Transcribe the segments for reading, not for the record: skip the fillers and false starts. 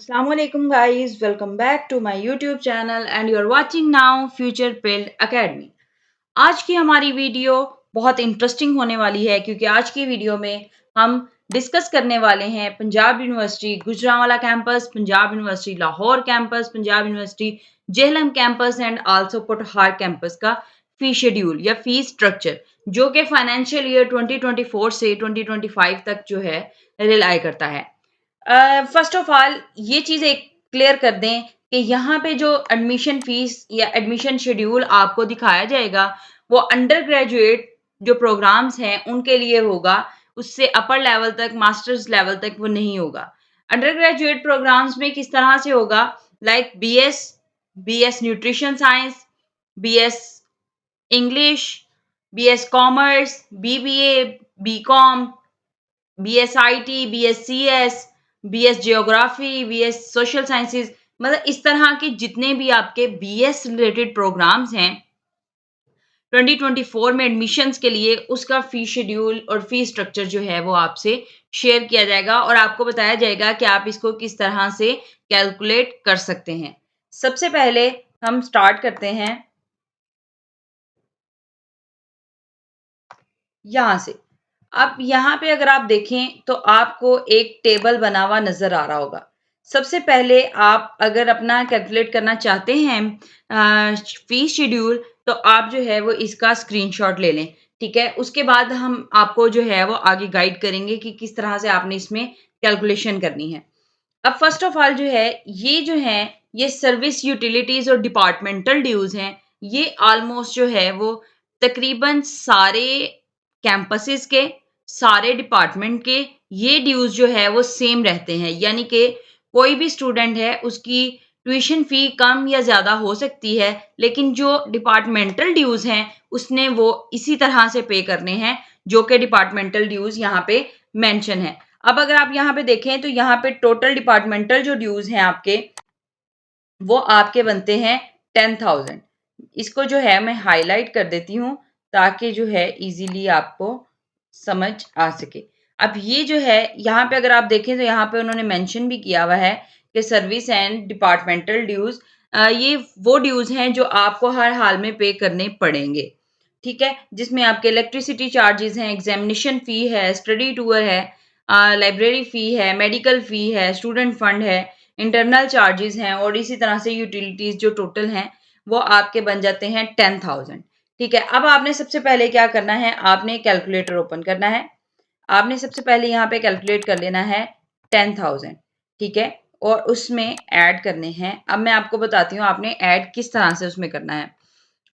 Assalamualaikum guys, welcome back to my YouTube channel and you are watching now Future Build Academy. आज की हमारी video बहुत interesting होने वाली है क्योंकि आज की वीडियो में हम डिस्कस करने वाले हैं Punjab university Gujranwala campus, Punjab university Lahore campus, Punjab university Jhelum campus and also Pothohar campus का फी शेड्यूल या फी स्ट्रक्चर जो कि फाइनेंशियल ईयर 2024 से 2025 तक जो है रिलाई करता है। फर्स्ट ऑफ ऑल ये चीज़ एक क्लियर कर दें कि यहाँ पे जो एडमिशन फीस या एडमिशन शेड्यूल आपको दिखाया जाएगा वो अंडर ग्रेजुएट जो प्रोग्राम्स हैं उनके लिए होगा, उससे अपर लेवल तक मास्टर्स लेवल तक वो नहीं होगा। अंडर ग्रेजुएट प्रोग्राम्स में किस तरह से होगा, like BS nutrition science, BS English, BS commerce, BBA, BCom, BSIT, BSCS, BS geography, BS social sciences, मतलब इस तरह के जितने भी आपके बीएस रिलेटेड प्रोग्राम्स हैं 2024 में एडमिशन्स के लिए उसका फी शेड्यूल और फी स्ट्रक्चर जो है वो आपसे शेयर किया जाएगा और आपको बताया जाएगा कि आप इसको किस तरह से कैलकुलेट कर सकते हैं। सबसे पहले हम स्टार्ट करते हैं यहाँ से। अब यहाँ पे अगर आप देखें तो आपको एक टेबल बना हुआ नज़र आ रहा होगा। सबसे पहले आप अगर अपना कैलकुलेट करना चाहते हैं फीस शेड्यूल तो आप जो है वो इसका स्क्रीनशॉट ले लें, ठीक है? उसके बाद हम आपको जो है वो आगे गाइड करेंगे कि किस तरह से आपने इसमें कैलकुलेशन करनी है। अब फर्स्ट ऑफ ऑल जो है ये सर्विस यूटिलिटीज़ और डिपार्टमेंटल ड्यूज़ हैं। ये ऑलमोस्ट जो है वो तकरीबन सारे कैंपसेस के, सारे डिपार्टमेंट के ये ड्यूज़ जो है वो सेम रहते हैं। यानी कि कोई भी स्टूडेंट है उसकी ट्यूशन फ़ी कम या ज़्यादा हो सकती है, लेकिन जो डिपार्टमेंटल ड्यूज़ हैं उसने वो इसी तरह से पे करने हैं जो कि डिपार्टमेंटल ड्यूज़ यहाँ पे मेंशन है। अब अगर आप यहाँ पे देखें तो यहाँ पे टोटल डिपार्टमेंटल जो ड्यूज़ हैं आपके, वो आपके बनते हैं 10,000। इसको जो है मैं हाइलाइट कर देती हूँ ताकि जो है इज़िली आपको समझ आ सके। अब ये जो है यहाँ पे अगर आप देखें तो यहाँ पे उन्होंने मेंशन भी किया हुआ है कि सर्विस एंड डिपार्टमेंटल ड्यूज़ ये वो ड्यूज़ हैं जो आपको हर हाल में पे करने पड़ेंगे, ठीक है? जिसमें आपके इलेक्ट्रिसिटी चार्जेज़ हैं, एग्ज़ामिनेशन फ़ी है, स्टडी टूर है, लाइब्रेरी फ़ी है, मेडिकल फ़ी है, स्टूडेंट फंड है, इंटरनल चार्जेज़ हैं और इसी तरह से यूटिलिटीज़ जो टोटल हैं, वो आपके बन जाते हैं 10,000, ठीक है? अब आपने सबसे पहले क्या करना है, आपने कैलकुलेटर ओपन करना है। आपने सबसे पहले यहाँ पे कैलकुलेट कर लेना है 10,000, ठीक है? और उसमें ऐड करने हैं। अब मैं आपको बताती हूँ आपने ऐड किस तरह से उसमें करना है।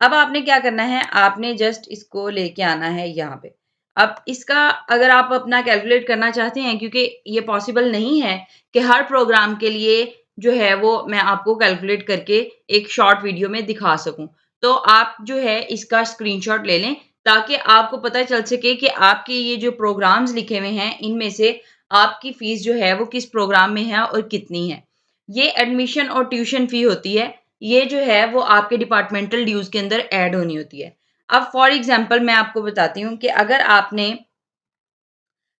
अब आपने क्या करना है, आपने जस्ट इसको लेके आना है यहाँ पे। अब इसका अगर आप अपना कैलकुलेट करना चाहते हैं क्योंकि ये पॉसिबल नहीं है कि हर प्रोग्राम के लिए जो है वो मैं आपको कैलकुलेट करके एक शॉर्ट वीडियो में दिखा सकूँ। तो आप जो है इसका स्क्रीनशॉट ले लें ताकि आपको पता चल सके कि आपके ये जो प्रोग्राम्स लिखे हुए हैं, इनमें से आपकी फ़ीस जो है वो किस प्रोग्राम में है और कितनी है। ये एडमिशन और ट्यूशन फ़ी होती है। ये जो है वो आपके डिपार्टमेंटल ड्यूज़ के अंदर ऐड होनी होती है। अब फॉर एग्ज़ाम्पल मैं आपको बताती हूँ कि अगर आपने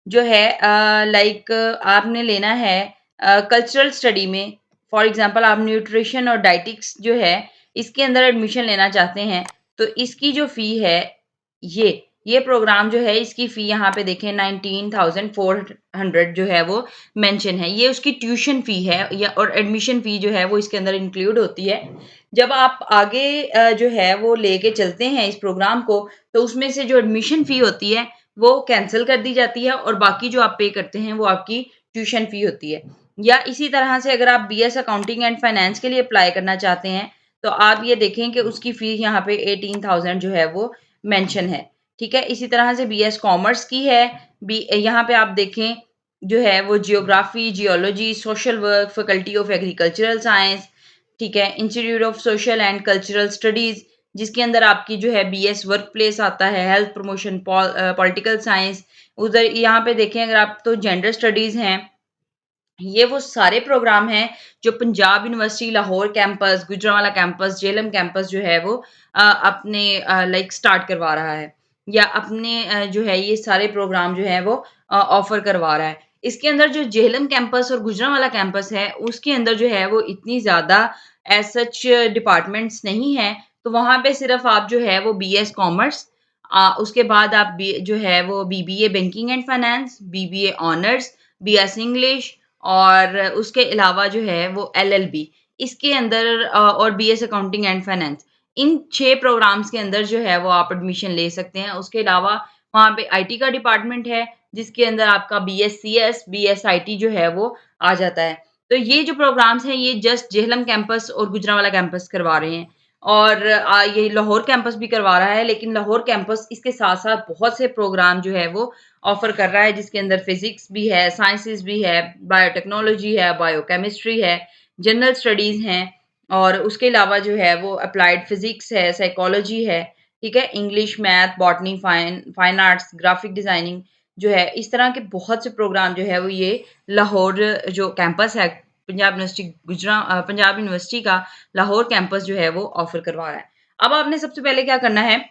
जो है लाइक आपने लेना है कल्चरल स्टडी में, फॉर एग्ज़ाम्पल आप न्यूट्रिशन और डायटिक्स जो है इसके अंदर एडमिशन लेना चाहते हैं, तो इसकी जो फ़ी है ये ये प्रोग्राम जो है इसकी फ़ी यहाँ पे देखें 19,400 जो है वो मेंशन है। ये उसकी ट्यूशन फ़ी है या और एडमिशन फ़ी जो है वो इसके अंदर इंक्लूड होती है। जब आप आगे जो है वो लेके चलते हैं इस प्रोग्राम को, तो उसमें से जो एडमिशन फ़ी होती है वो कैंसल कर दी जाती है और बाकी जो आप पे करते हैं वो आपकी ट्यूशन फ़ी होती है। या इसी तरह से अगर आप बीएस अकाउंटिंग एंड फाइनेंस के लिए अप्लाई करना चाहते हैं, तो आप ये देखें कि उसकी फ़ी यहाँ पे 18,000 जो है वो मेंशन है, ठीक है? इसी तरह से बीएस कॉमर्स की है, बी यहाँ पे आप देखें जो है वो geography, geology, social work, faculty of agricultural science, ठीक है? Institute of social and cultural studies जिसके अंदर आपकी जो है बीएस वर्क प्लेस आता है, हेल्थ प्रमोशन, पॉलिटिकल साइंस, उधर यहाँ पे देखें अगर आप तो जेंडर स्टडीज़ हैं। ये वो सारे प्रोग्राम हैं जो Punjab university Lahore campus, Gujranwala campus, JLM campus जो है वो अपने लाइक स्टार्ट करवा रहा है या अपने जो है ये सारे प्रोग्राम जो है वो ऑफ़र करवा रहा है। इसके अंदर जो जेहलम कैंपस और गुजरांवाला कैंपस है, उसके अंदर जो है वो इतनी ज़्यादा एज़ सच डिपार्टमेंट्स नहीं हैं, तो वहाँ पे सिर्फ़ आप जो है वो बीएस कॉमर्स उसके बाद आप बी जो है वो BBA banking and finance, BBA honours, BS English और उसके अलावा जो है वो एलएलबी इसके अंदर और बीएस अकाउंटिंग एंड फाइनेंस इन 6 प्रोग्राम्स के अंदर जो है वो आप एडमिशन ले सकते हैं। उसके अलावा वहाँ पे आईटी का डिपार्टमेंट है, जिसके अंदर आपका बीएससीएस, बीएसआईटी जो है वो आ जाता है। तो ये जो प्रोग्राम्स हैं, ये जस्ट जेहलम कैंपस और गुजरांवाला कैंपस करवा रहे हैं और ये लाहौर कैंपस भी करवा रहा है, लेकिन लाहौर कैंपस इसके साथ-साथ बहुत से प्रोग्राम जो है वो ऑफ़र कर रहा है, जिसके अंदर फिज़िक्स भी है, साइंसेज़ भी है, बायोटेक्नोलॉजी है, बायोकेमिस्ट्री है, जनरल स्टडीज़ हैं और उसके अलावा जो है वो एप्लाइड फिज़िक्स है, साइकोलॉजी है, ठीक है? English, math, botany, fine arts, graphic designing जो है, इस तरह के बहुत से प्रोग्राम जो है वो ये लाहौर जो कैंपस है पंजाब यूनिवर्सिटी का लाहौर कैंपस जो है वो ऑफ़र करवा रहा है। अब आपने सबसे पहले क्या करना है,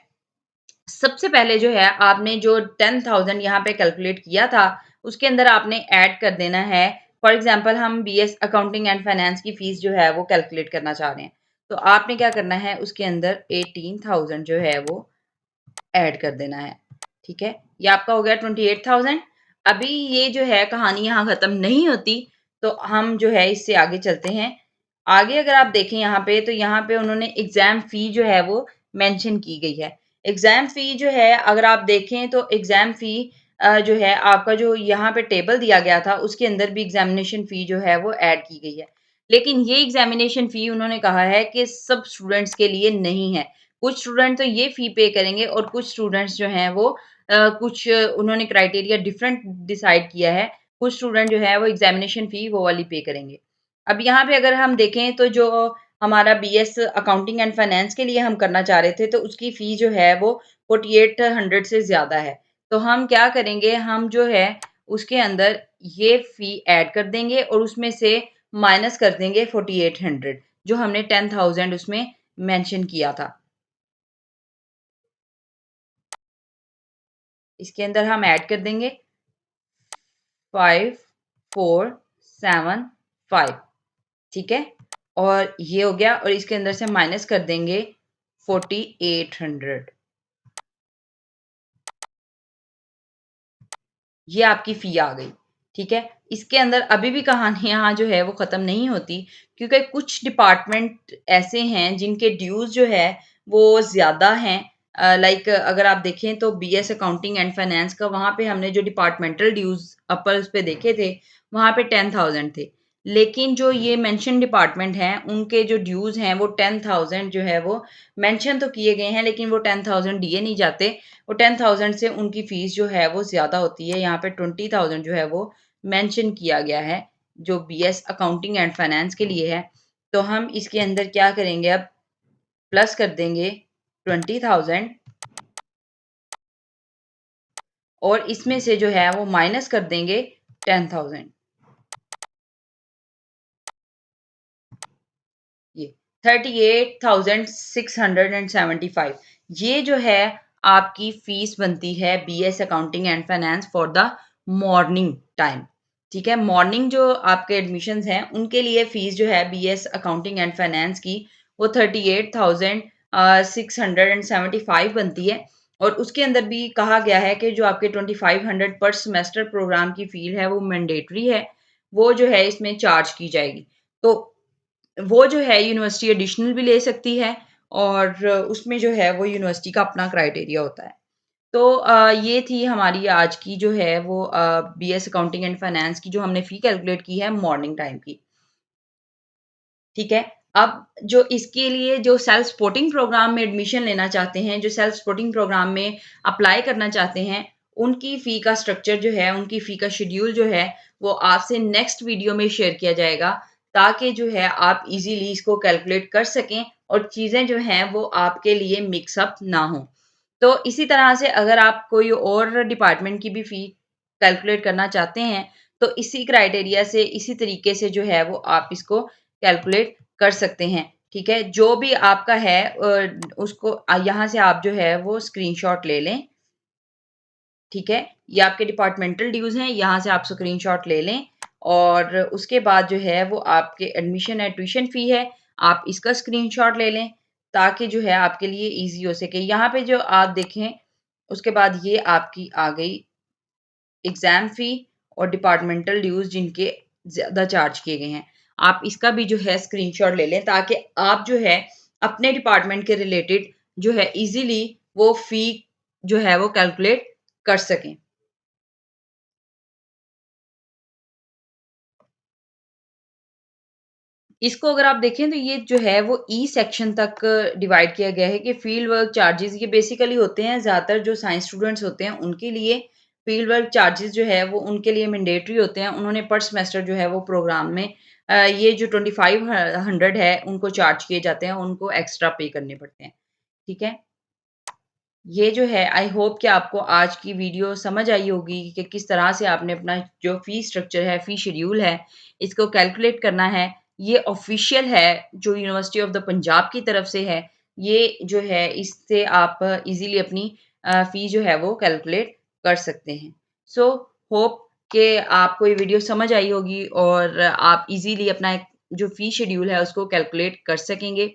सबसे पहले जो है आपने जो 10,000 यहाँ पे कैलकुलेट किया था, उसके अंदर आपने ऐड कर देना है फॉर एग्ज़ाम्पल हम बीएस अकाउंटिंग एंड फाइनेंस की फ़ीस जो है वो कैलकुलेट करना चाह रहे हैं। तो आपने क्या करना है उसके अंदर 18,000 जो है वो ऐड कर देना है, ठीक है? ये आपका हो गया 28,000 अभी ये जो है कहानी यहाँ ख़त्म नहीं होती, तो हम जो है इससे आगे चलते हैं। आगे अगर आप देखें यहाँ पे, तो यहाँ पे उन्होंने एग्ज़ाम फ़ी जो है वो मेंशन की गई है। एग्ज़ाम फ़ी जो है अगर आप देखें तो एग्ज़ाम फ़ी जो है आपका जो यहाँ पे टेबल दिया गया था, उसके अंदर भी एग्ज़ामिनेशन फ़ी जो है वो ऐड की गई है। लेकिन ये एग्ज़ामिनेशन फ़ी उन्होंने कहा है कि सब स्टूडेंट्स के लिए नहीं है। कुछ स्टूडेंट तो ये फ़ी पे करेंगे और कुछ स्टूडेंट्स जो हैं वो कुछ उन्होंने क्राइटेरिया डिफरेंट डिसाइड किया है। कुछ स्टूडेंट जो है वो एग्ज़ामिनेशन फ़ी वो वाली पे करेंगे। अब यहाँ पे अगर हम देखें तो जो हमारा बीएस अकाउंटिंग एंड फाइनेंस के लिए हम करना चाह रहे थे, तो उसकी फ़ी जो है वो 4800 से ज़्यादा है। तो हम क्या करेंगे, हम जो है उसके अंदर ये फ़ी ऐड कर देंगे और उसमें से माइनस कर देंगे 4800 जो हमने 10,000 उसमें मेंशन किया था। इसके अंदर हम ऐड कर देंगे 5475 ठीक है? और ये हो गया और इसके अंदर से माइनस कर देंगे 4800 ये आपकी फ़ी आ गई, ठीक है? इसके अंदर अभी भी कहानी यहाँ जो है वो ख़त्म नहीं होती क्योंकि कुछ डिपार्टमेंट ऐसे हैं जिनके ड्यूज़ जो है वो ज़्यादा हैं लाइक अगर आप देखें तो बीएस अकाउंटिंग एंड फाइनेंस का वहाँ पे हमने जो डिपार्टमेंटल ड्यूज़ अपर उस पे देखे थे, वहाँ पे 10,000 थे। लेकिन जो ये मेंशन डिपार्टमेंट हैं, उनके जो ड्यूज़ हैं वो 10,000 जो है वो मेंशन तो किए गए हैं लेकिन वो 10,000 दिए नहीं जाते। वो 10,000 से उनकी फ़ीस जो है वो ज़्यादा होती है। यहाँ पे 20,000 जो है वो मेंशन किया गया है, जो बीएस अकाउंटिंग एंड फाइनेंस के लिए है। तो हम इसके अंदर क्या करेंगे अब प्लस कर देंगे 20,000 और इसमें से जो है वो माइनस कर देंगे 10,000 ये 38,675 ये जो है आपकी फीस बनती है BS accounting and finance for the morning time ठीक है मॉर्निंग जो आपके एडमिशन्स हैं उनके लिए फीस जो है बीएस अकाउंटिंग एंड फाइनेंस की वो 38,675 बनती है और उसके अंदर भी कहा गया है कि जो आपके 2,500 पर सेमेस्टर प्रोग्राम की फीस है वो मैंडेटरी है वो जो है इसमें चार्ज की जाएगी तो वो जो है यूनिवर्सिटी एडिशनल भी ले सकती है और उसमें जो है वो यूनिवर्सिटी का अपना क्राइटेरिया होता है। तो ये थी हमारी आज की जो है वो बीएस अकाउंटिंग एंड फाइनेंस की जो हमने फ़ी कैलकुलेट की है मॉर्निंग टाइम की। ठीक है? अब जो इसके लिए जो सेल्फ सपोर्टिंग प्रोग्राम में एडमिशन लेना चाहते हैं, जो सेल्फ सपोर्टिंग प्रोग्राम में अप्लाई करना चाहते हैं, उनकी फ़ी का स्ट्रक्चर जो है, उनकी फ़ी का शेड्यूल जो है, वो आपसे नेक्स्ट वीडियो में शेयर किया जाएगा, ताकि जो है आप इज़िली इसको कैलकुलेट कर सकें और चीज़ें जो हैं वो आपके लिए मिक्स अप ना हों। तो इसी तरह से अगर आप कोई और डिपार्टमेंट की भी फ़ी कैलकुलेट करना चाहते हैं, तो इसी क्राइटेरिया से, इसी तरीके से जो है वो आप इसको कैलकुलेट कर सकते हैं, ठीक है? जो भी आपका है उसको यहाँ से आप जो है वो स्क्रीनशॉट ले लें, ठीक है? ये आपके डिपार्टमेंटल ड्यूज़ हैं, यहाँ से आप स्क्रीनशॉट ले लें और उसके बाद जो है वो आपके एडमिशन है, ट्यूशन फ़ी है, आप इसका स्क्रीनशॉट ले लें ताकि जो है आपके लिए ईज़ी हो सके। यहाँ पे जो आप देखें, उसके बाद ये आपकी आ गई एग्ज़ाम फ़ी और डिपार्टमेंटल ड्यूज़ जिनके ज़्यादा चार्ज किए गए हैं। आप इसका भी जो है स्क्रीनशॉट ले लें ताकि आप जो है अपने डिपार्टमेंट के रिलेटेड जो है ईज़िली वो फ़ी जो है वो कैलकुलेट कर सकें। इसको अगर आप देखें तो ये जो है वो ई सेक्शन तक डिवाइड किया गया है कि फील्ड वर्क चार्जेज़ ये बेसिकली होते हैं ज़्यादातर जो साइंस स्टूडेंट्स होते हैं उनके लिए फील्ड वर्क चार्जेज़ जो है वो उनके लिए मैंडेटरी होते हैं। उन्होंने पर सेमेस्टर जो है वो प्रोग्राम में ये जो 2500 है उनको चार्ज किए जाते हैं, उनको एक्स्ट्रा पे करने पड़ते हैं। ठीक है? ये जो है आई होप कि आपको आज की वीडियो समझ आई होगी कि किस तरह से आपने अपना जो फ़ी स्ट्रक्चर है, फ़ी शेड्यूल है, इसको कैलकुलेट करना है। ये ऑफ़िशियल है जो यूनिवर्सिटी ऑफ़ द पंजाब की तरफ से है। ये जो है इससे आप ईज़िली अपनी फ़ी जो है वो कैलकुलेट कर सकते हैं। सो होप कि आपको ये वीडियो समझ आई होगी और आप ईज़िली अपना एक जो फ़ी शेड्यूल है उसको कैलकुलेट कर सकेंगे।